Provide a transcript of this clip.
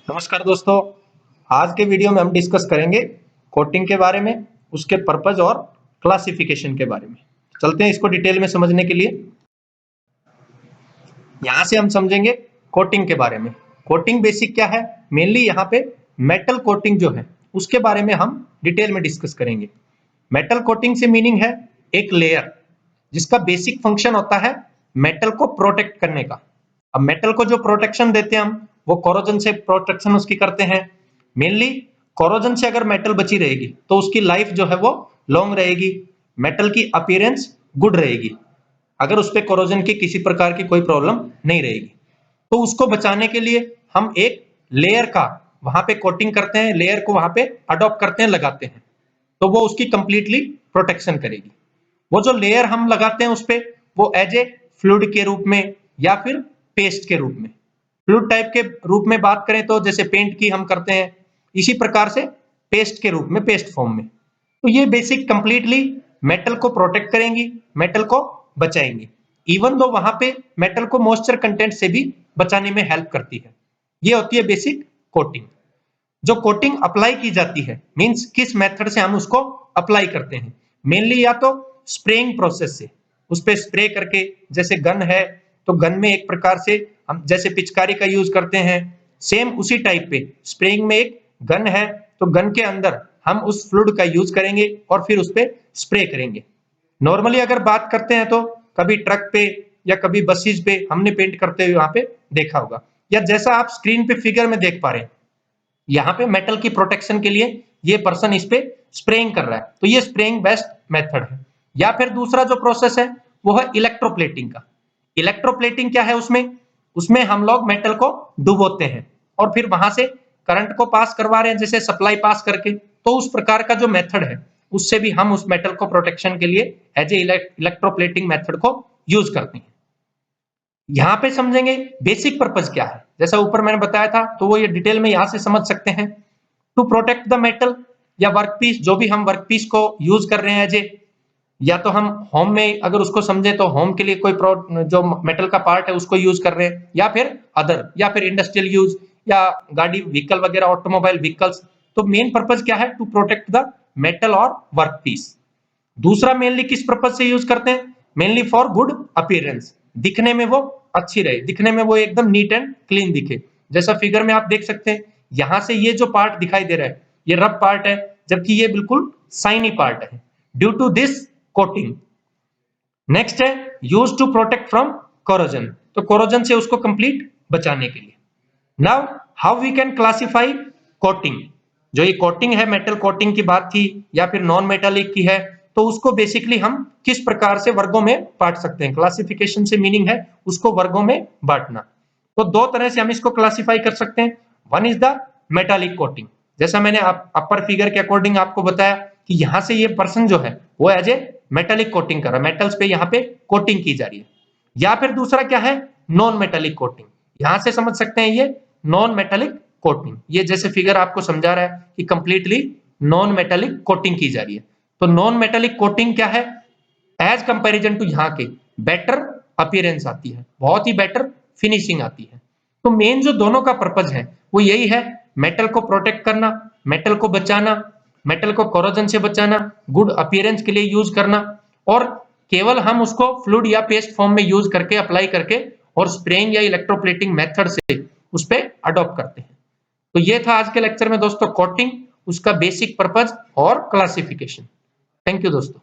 नमस्कार दोस्तों। आज के वीडियो में हम डिस्कस करेंगे कोटिंग के बारे में, उसके पर्पज और क्लासिफिकेशन के बारे में। चलते हैं इसको डिटेल में समझने के लिए। यहां से हम समझेंगे कोटिंग के बारे में। कोटिंग बेसिक क्या है, मेनली यहाँ पे मेटल कोटिंग जो है उसके बारे में हम डिटेल में डिस्कस करेंगे। मेटल कोटिंग से मीनिंग है एक लेयर जिसका बेसिक फंक्शन होता है मेटल को प्रोटेक्ट करने का। अब मेटल को जो प्रोटेक्शन देते हैं हम, वो कोरोजन से प्रोटेक्शन उसकी करते हैं। मेनली कोरोजन से अगर मेटल बची रहेगी तो उसकी लाइफ जो है वो लॉन्ग रहेगी, मेटल की अपीयरेंस गुड रहेगी, अगर उस पर कोरोजन की किसी प्रकार की कोई प्रॉब्लम नहीं रहेगी। तो उसको बचाने के लिए हम एक लेयर का वहां पे कोटिंग करते हैं, लेयर को वहां पे अडॉप्ट करते हैं, लगाते हैं, तो वो उसकी कंप्लीटली प्रोटेक्शन करेगी। वो जो लेयर हम लगाते हैं उस पे, वो एज ए फ्लूइड के रूप में या फिर पेस्ट के रूप में, फ्लूइड टाइप के रूप में बात करें तो जैसे पेंट की हम करते हैं, इसी प्रकार से पेस्ट के रूप में, पेस्ट फॉर्म में। तो ये बेसिक कंप्लीटली मेटल को प्रोटेक्ट करेंगी, मेटल को बचाएंगी। इवन दो वहां पे मेटल को मॉइस्चर कंटेंट से भी बचाने में हेल्प करती है। ये होती है बेसिक कोटिंग। जो कोटिंग अप्लाई की जाती है, मींस किस मेथड से हम उसको अप्लाई करते हैं, मेनली या तो स्प्रेइंग प्रोसेस से, उस पे स्प्रे करके, जैसे गन है तो गन में एक प्रकार से हम जैसे पिचकारी का यूज करते हैं, सेम उसी टाइप पे स्प्रेइंग में एक गन है तो गन के अंदर हम उस फ्लूइड का यूज करेंगे और फिर उस पे स्प्रे करेंगे। नॉर्मली अगर बात करते हैं तो कभी ट्रक पे या कभी बसेस पे हमने पेंट करते हुए वहां पे देखा होगा, या जैसा आप स्क्रीन पे फिगर में देख पा रहे हैं, यहाँ पे मेटल की प्रोटेक्शन के लिए ये पर्सन इस पे स्प्रेइंग कर रहा है, तो ये स्प्रेइंग बेस्ट मेथड है। या फिर दूसरा जो प्रोसेस है वो है इलेक्ट्रोप्लेटिंग का। इलेक्ट्रोप्लेटिंग क्या है, उसमें उसमें हम लोग मेटल को डुबोते हैं और फिर वहां से करंट को पास करवा रहे हैं, जैसे सप्लाई पास करके। तो उस प्रकार का जो मेथड है उससे भी हम उस मेटल को प्रोटेक्शन के लिए एज ए इलेक्ट्रोप्लेटिंग मेथड को यूज करते हैं। यहाँ पे समझेंगे बेसिक पर्पज क्या है, जैसा ऊपर मैंने बताया था, तो वो ये डिटेल में यहां से समझ सकते हैं। टू प्रोटेक्ट द मेटल या वर्कपीस, जो भी हम वर्कपीस को यूज कर रहे हैं एज ए, या तो हम होम में अगर उसको समझे तो होम के लिए कोई जो मेटल का पार्ट है उसको यूज कर रहे हैं, या फिर अदर, या फिर इंडस्ट्रियल यूज, या गाड़ी व्हीकल वगैरह, ऑटोमोबाइल व्हीकल्स। तो मेन पर्पज क्या है, टू प्रोटेक्ट द मेटल और वर्कपीस। दूसरा मेनली किस पर्पज से यूज करते हैं, मेनली फॉर गुड अपीयरेंस, दिखने में वो अच्छी रहे, दिखने में वो एकदम नीट एंड क्लीन दिखे। जैसा फिगर में आप देख सकते हैं, यहां से ये जो पार्ट दिखाई दे रहा है ये रफ पार्ट है, जबकि ये बिल्कुल शाइनी पार्ट है, due to this coating. Next है use to protect from corrosion, तो कोरोजन से उसको कंप्लीट बचाने के लिए। Now how we can classify coating. जो ये कोटिंग है, मेटल कोटिंग की बात थी या फिर नॉन मेटालिक की है, तो उसको बेसिकली हम किस प्रकार से वर्गों में बांट सकते हैं। क्लासिफिकेशन से मीनिंग है उसको वर्गों में बांटना। तो दो तरह से हम इसको क्लासिफाई कर सकते हैं। One is the metallic coating, जैसा मैंने अपर फिगर के अकॉर्डिंग आपको बताया कि यहां से ये पर्सन जो है वो एज ए मेटालिक कोटिंग कर रहा है, मेटल्स पे यहाँ पे कोटिंग की जा रही है। या फिर दूसरा क्या है, नॉन मेटालिक कोटिंग। यहां से समझ सकते हैं ये नॉन मेटालिक कोटिंग, ये जैसे फिगर आपको समझा रहा है कि कंप्लीटली नॉन मेटालिक कोटिंग की जा रही है। तो नॉन मेटालिक कोटिंग क्या है, एज कंपैरिजन टू यहाँ के बेटर अपीयरेंस आती है, बहुत ही बेटर फिनिशिंग आती है। तो मेन जो दोनों का पर्पज है वो यही है, मेटल को प्रोटेक्ट करना, मेटल को बचाना, मेटल को कोरोजन से बचाना, गुड अपीयरेंस के लिए यूज करना, और केवल हम उसको फ्लूइड या पेस्ट फॉर्म में यूज करके, अप्लाई करके, और स्प्रेइंग या इलेक्ट्रोप्लेटिंग मेथड से उस पर अडॉप्ट करते हैं। तो ये था आज के लेक्चर में दोस्तों कोटिंग, उसका बेसिक पर्पज और क्लासिफिकेशन। थैंक यू दोस्तों।